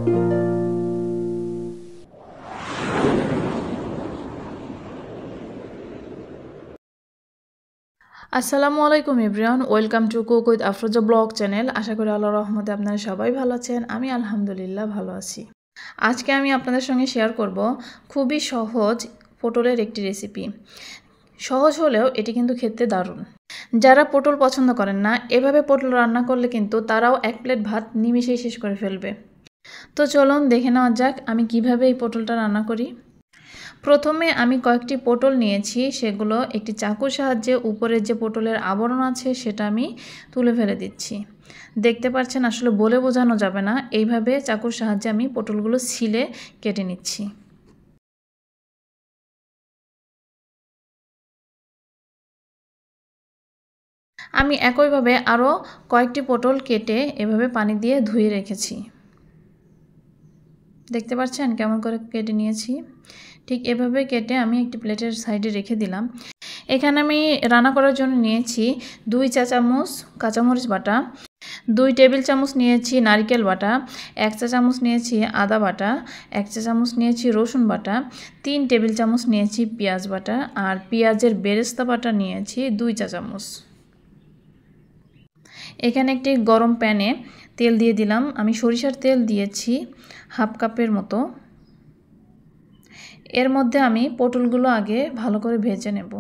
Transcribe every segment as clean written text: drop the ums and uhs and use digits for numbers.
আসসালামু আলাইকুম everyone, welcome to cook with Afroza blog channel. আশা করি আল্লাহর রহমতে আপনারা সবাই ভালো আছেন। আমি আলহামদুলিল্লাহ ভালো আছি। আজকে আমি আপনাদের সঙ্গে শেয়ার করব খুবই সহজ পটলের একটি রেসিপি। সহজ হলেও এটি কিন্তু খেতে দারুণ। যারা পটল পছন্দ করেন না, এভাবে পটল রান্না করলে কিন্তু তারাও এক প্লেট ভাত নিমিশেই শেষ করে ফেলবে। তো চলুন দেখে নেওয়া যাক আমি কিভাবে এই পটলটা রান্না করি। প্রথমে আমি কয়েকটি পটল নিয়েছি, সেগুলো একটি চাকুর সাহায্যে উপরের যে পটলের আবরণ আছে সেটা আমি তুলে ফেলে দিচ্ছি। দেখতে পাচ্ছেন, আসলে বলে বোঝানো যাবে না, এইভাবে চাকুর সাহায্যে আমি পটলগুলো ছিলে কেটে নিচ্ছি। আমি একইভাবে আরও কয়েকটি পটল কেটে এভাবে পানি দিয়ে ধুয়ে রেখেছি। দেখতে পাচ্ছেন কেমন করে কেটে নিয়েছি। ঠিক এভাবে কেটে আমি একটি প্লেটের সাইডে রেখে দিলাম। এখানে আমি রান্না করার জন্য নিয়েছি 2 চা চামচ কাঁচামরিচ বাটা, 2 টেবিল চামচ নিয়েছি নারকেল বাটা, 1 চা চামচ নিয়েছি আদা বাটা, 1 চা চামচ নিয়েছি রসুন বাটা, 3 টেবিল চামচ নিয়েছি পেঁয়াজ বাটা, আর পেঁয়াজের বেরেস্তা বাটা নিয়েছি 2 চা চামচ। এখানে একটি গরম প্যানে তেল দিয়ে দিলাম। আমি সরিষার তেল দিয়েছি হাফ কাপের মতো। এর মধ্যে আমি পটলগুলো আগে ভালো করে ভেজে নেব।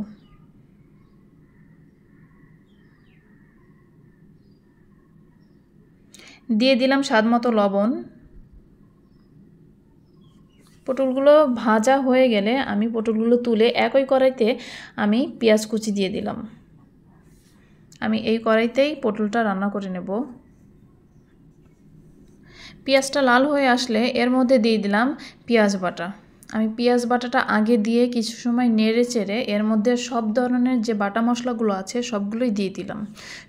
দিয়ে দিলাম স্বাদ মতো লবণ। পটলগুলো ভাজা হয়ে গেলে আমি পটলগুলো তুলে একই কড়াইতে আমি পেঁয়াজ কুচি দিয়ে দিলাম। আমি এই কড়াইতেই পটলটা রান্না করে নেব। পেঁয়াজটা লাল হয়ে আসলে এর মধ্যে দিয়ে দিলাম পেঁয়াজ বাটা। আমি পেঁয়াজ বাটাটা আগে দিয়ে কিছু সময় নেড়ে চেড়ে এর মধ্যে সব ধরনের যে বাটা মশলাগুলো আছে সবগুলোই দিয়ে দিলাম।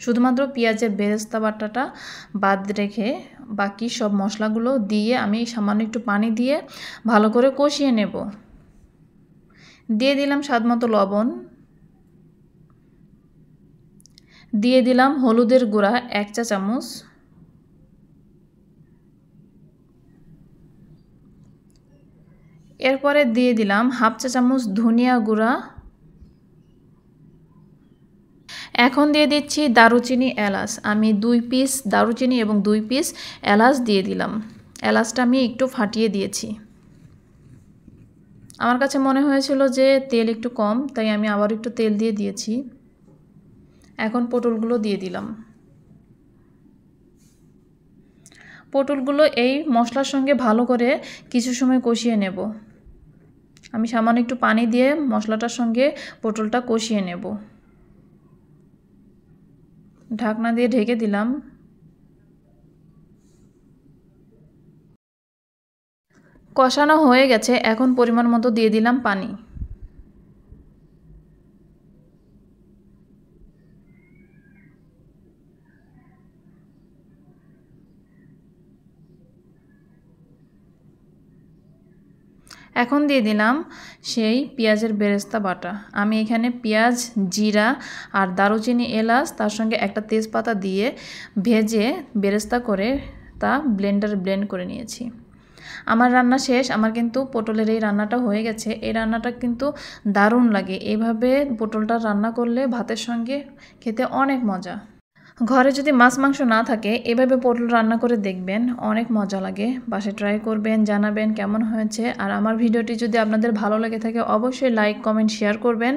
শুধুমাত্র পেঁয়াজের বেরেস্তা বাটাটা বাদ রেখে বাকি সব মশলাগুলো দিয়ে আমি সামান্য একটু পানি দিয়ে ভালো করে কষিয়ে নেব। দিয়ে দিলাম স্বাদ মতো লবণ, দিয়ে দিলাম হলুদের গুঁড়া 1 চা চামচ, এরপরে দিয়ে দিলাম হাফ চা চামচ ধনিয়া গুঁড়া। এখন দিয়ে দিচ্ছি দারুচিনি এলাচ। আমি 2 পিস দারুচিনি এবং 2 পিস এলাচ দিয়ে দিলাম। এলাচটা আমি একটু ফাটিয়ে দিয়েছি। আমার কাছে মনে হয়েছিল যে তেল একটু কম, তাই আমি আবার একটু তেল দিয়ে দিয়েছি। এখন পটলগুলো দিয়ে দিলাম। পটলগুলো এই মশলার সঙ্গে ভালো করে কিছু সময় কষিয়ে নেব। আমি সামান্য একটু পানি দিয়ে মশলাটার সঙ্গে পটলটা কষিয়ে নেব। ঢাকনা দিয়ে ঢেকে দিলাম। কষানো হয়ে গেছে, এখন পরিমাণ মতো দিয়ে দিলাম পানি। এখন দিয়ে দিলাম সেই পেঁয়াজের বেরেস্তা বাটা। আমি এখানে পেঁয়াজ, জিরা আর দারুচিনি এলাচ তার সঙ্গে একটা তেজপাতা দিয়ে ভেজে বেরেস্তা করে তা ব্লেন্ডারে ব্লেন্ড করে নিয়েছি। আমার রান্না শেষ। আমার কিন্তু পটলের এই রান্নাটা হয়ে গেছে। এই রান্নাটা কিন্তু দারুণ লাগে। এইভাবে পটলটা রান্না করলে ভাতের সঙ্গে খেতে অনেক মজা। ঘরে যদি মাছ মাংস না থাকে এভাবে পটল রান্না করে দেখবেন, অনেক মজা লাগে। বাসায় ট্রাই করবেন, জানাবেন কেমন হয়েছে। আর আমার ভিডিওটি যদি আপনাদের ভালো লেগে থাকে অবশ্যই লাইক, কমেন্ট, শেয়ার করবেন।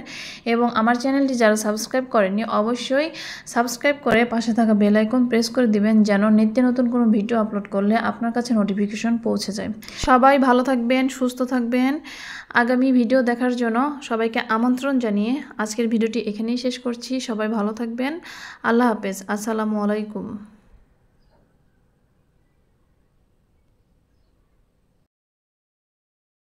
এবং আমার চ্যানেলটি যারা সাবস্ক্রাইব করেননি অবশ্যই সাবস্ক্রাইব করে পাশে থাকা বেল আইকন প্রেস করে দিবেন, যেন নিত্য নতুন কোনো ভিডিও আপলোড করলে আপনার কাছে নোটিফিকেশন পৌঁছে যায়। সবাই ভালো থাকবেন, সুস্থ থাকবেন। আগামী ভিডিও দেখার জন্য সবাইকে আমন্ত্রণ জানিয়ে আজকের ভিডিওটি এখানেই শেষ করছি। সবাই ভালো থাকবেন। আল্লাহ হাফেজ। আসসালামু আলাইকুম।